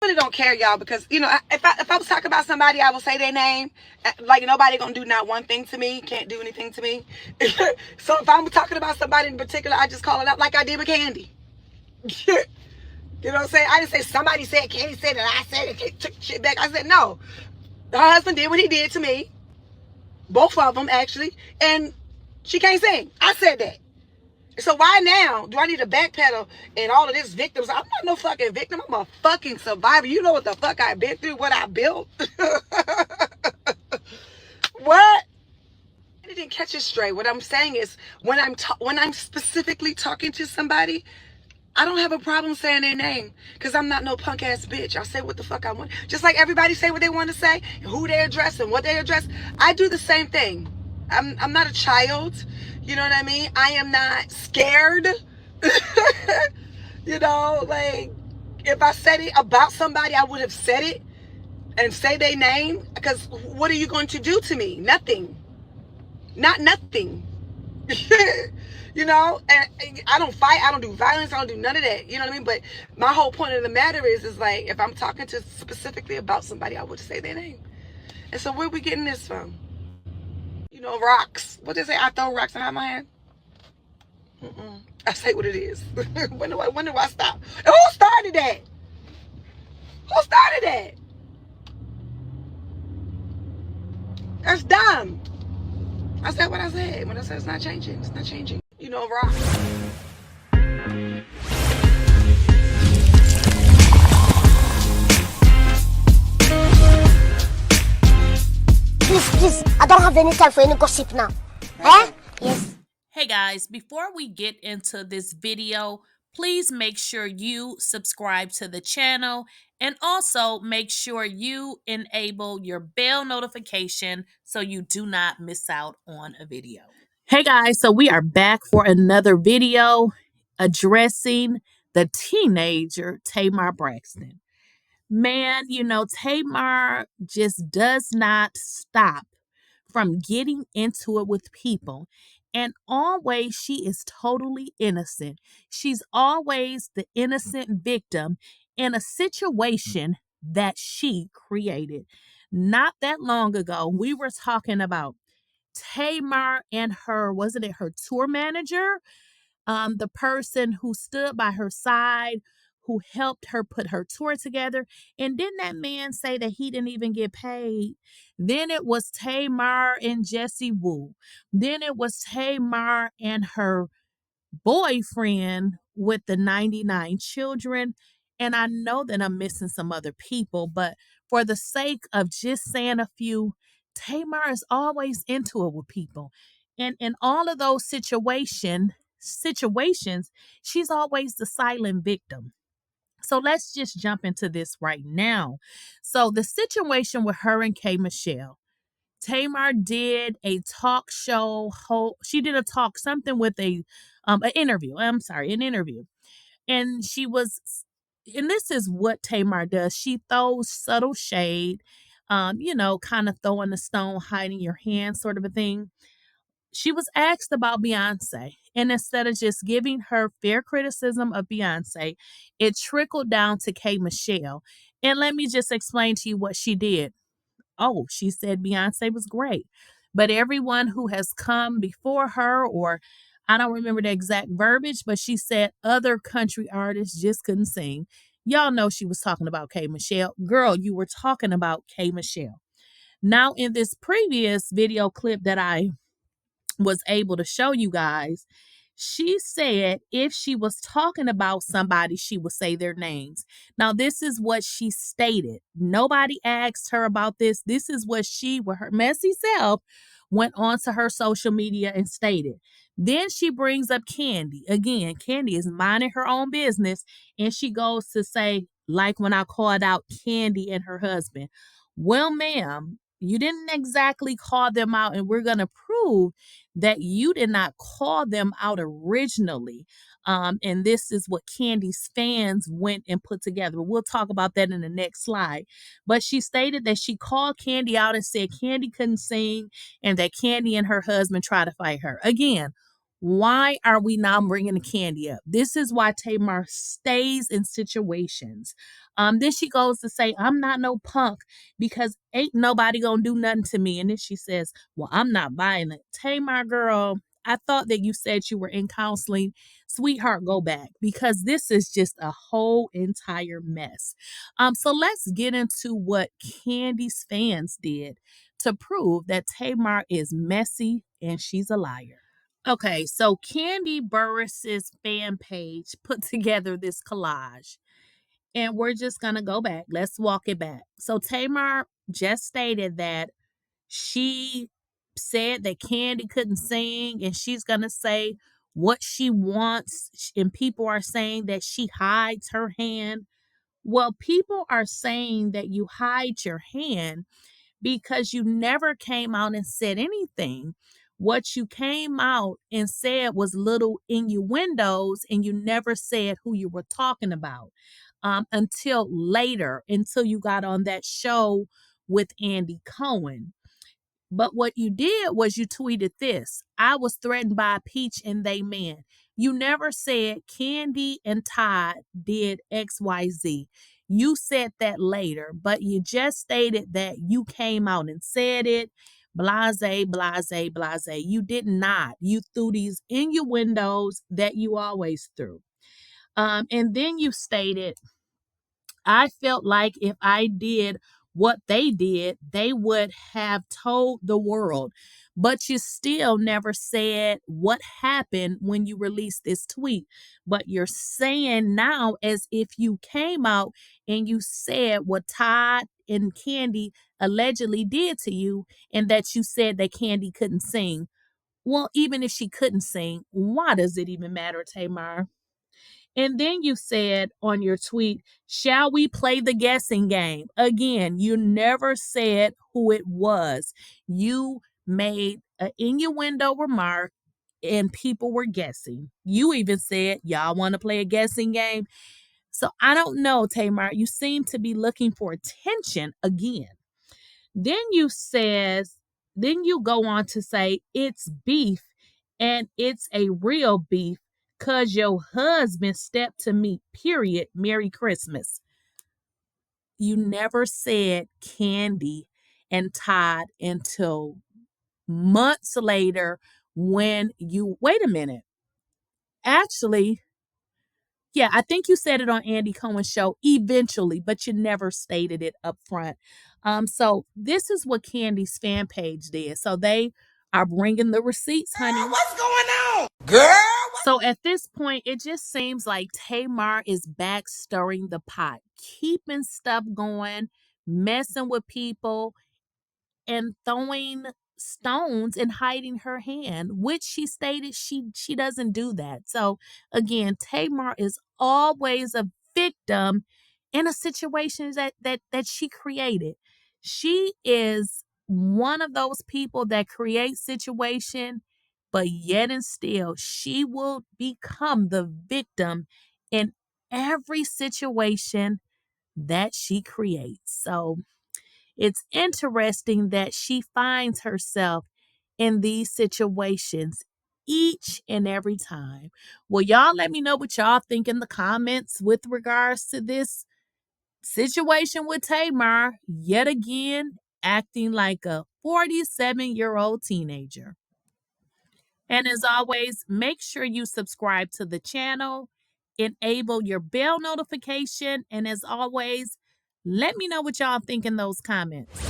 really don't care, y'all, because if I was talking about somebody, I will say their name. Like nobody gonna do not one thing to me, can't do anything to me. So if I'm talking about somebody in particular, I just call it out like I did with Kandi. You know what I'm saying? I didn't say somebody said, Kandi said that, I said it, took shit back. I said no. Her husband did what he did to me, both of them actually, and she can't sing. I said that. So why now do I need to backpedal and all of this victims? I'm not no fucking victim. I'm a fucking survivor. You know what the fuck I've been through, what I built. What? I didn't catch it straight. What I'm saying is when I'm specifically talking to somebody, I don't have a problem saying their name because I'm not no punk ass bitch. I say what the fuck I want. Just like everybody say what they want to say, who they address and what they address. I do the same thing. I'm not a child. You know what I mean? I am not scared. Like if I said it about somebody, I would have said it and say their name. Because what are you going to do to me? Nothing. Not nothing. And I don't fight, I don't do violence, I don't do none of that. You know what I mean? But my whole point of the matter is like, if I'm talking to specifically about somebody, I would say their name. And so where are we getting this from? Rocks. What they say? I throw rocks and hide my hand. I say what it is. When do I stop? And who started that? Who started that? That's dumb. I said what I said. When I said it's not changing, it's not changing. Rocks. Please, I don't have any time for any gossip now. Eh? Yes. Hey guys, before we get into this video, please make sure you subscribe to the channel and also make sure you enable your bell notification so you do not miss out on a video. Hey guys, so we are back for another video addressing the teenager Tamar Braxton. Man, Tamar just does not stop from getting into it with people. And always she is totally innocent. She's always the innocent victim in a situation that she created. Not that long ago, we were talking about Tamar and wasn't it her tour manager? The person who stood by her side, who helped her put her tour together. And didn't that man say that he didn't even get paid? Then it was Tamar and Jesse Wu. Then it was Tamar and her boyfriend with the 99 children. And I know that I'm missing some other people, but for the sake of just saying a few, Tamar is always into it with people. And in all of those situations, she's always the silent victim. So let's just jump into this right now. So the situation with her and K. Michelle. Tamar did a talk show. She did a talk, something with an interview. I'm sorry, an interview. And and this is what Tamar does. She throws subtle shade, kind of throwing the stone, hiding your hand sort of a thing. She was asked about Beyonce, and instead of just giving her fair criticism of Beyonce, it trickled down to K. Michelle. And let me just explain to you what she did. Oh, she said Beyonce was great. But everyone who has come before her, or I don't remember the exact verbiage, but she said other country artists just couldn't sing. Y'all know she was talking about K. Michelle. Girl, you were talking about K. Michelle. Now, in this previous video clip that I was able to show you guys, she said if she was talking about somebody, she would say their names. Now, this is what she stated. Nobody asked her about this. This is what she, with her messy self, went on to her social media and stated. Then she brings up Kandi. Again, Kandi is minding her own business, and she goes to say, like when I called out Kandi and her husband. Well, ma'am, you didn't exactly call them out, and we're going to prove that you did not call them out originally. And this is what Kandi's fans went and put together. We'll talk about that in the next slide. But she stated that she called Kandi out and said Kandi couldn't sing and that Kandi and her husband tried to fight her. Again, Why are we not bringing the Kandi up? This is why Tamar stays in situations. Then she goes to say, I'm not no punk because ain't nobody gonna do nothing to me. And then she says, well, I'm not violent. Tamar, girl, I thought that you said you were in counseling. Sweetheart, go back because this is just a whole entire mess. So let's get into what Kandi's fans did to prove that Tamar is messy and she's a liar. Okay, so Kandi Burruss's fan page put together this collage, and we're just gonna go back. Let's walk it back. So Tamar just stated that she said that Kandi couldn't sing, and she's gonna say what she wants, and people are saying that she hides her hand. Well, people are saying that you hide your hand because you never came out and said anything. What you came out and said was little innuendos, and you never said who you were talking about until later, until you got on that show with Andy Cohen. But what you did was you tweeted this: I was threatened by Peach and they men. You never said Kandi and Todd did XYZ. You said that later, but you just stated that you came out and said it. Blase, blase, blase. You did not. You threw these innuendos that you always threw. And then you stated, I felt like if I did what they did, they would have told the world. But you still never said what happened when you released this tweet. But you're saying now as if you came out and you said what Todd and Kandi allegedly did to you, and that you said that Kandi couldn't sing. Well, even if she couldn't sing, why does it even matter, Tamar? And then you said on your tweet, shall we play the guessing game? Again, you never said who it was. You made an innuendo remark and people were guessing. You even said, y'all want to play a guessing game? So I don't know, Tamar. You seem to be looking for attention again. Then you go on to say it's beef and it's a real beef cause your husband stepped to me, period. Merry Christmas. You never said Kandi and Todd until months later when you, wait a minute. Actually, yeah, I think you said it on Andy Cohen's show eventually, but you never stated it up front. So this is what Kandi's fan page did. So they are bringing the receipts, honey. What's going on? Girl. So at this point, it just seems like Tamar is back stirring the pot, keeping stuff going, messing with people, and throwing stones and hiding her hand, which she stated she doesn't do that. So again, Tamar is always a victim in a situation that she created. She is one of those people that create situation, but yet and still she will become the victim in every situation that she creates. So it's interesting that she finds herself in these situations each and every time. Well, y'all let me know what y'all think in the comments with regards to this situation with Tamar, yet again acting like a 47-year-old teenager. And as always, make sure you subscribe to the channel, enable your bell notification, and as always, let me know what y'all think in those comments.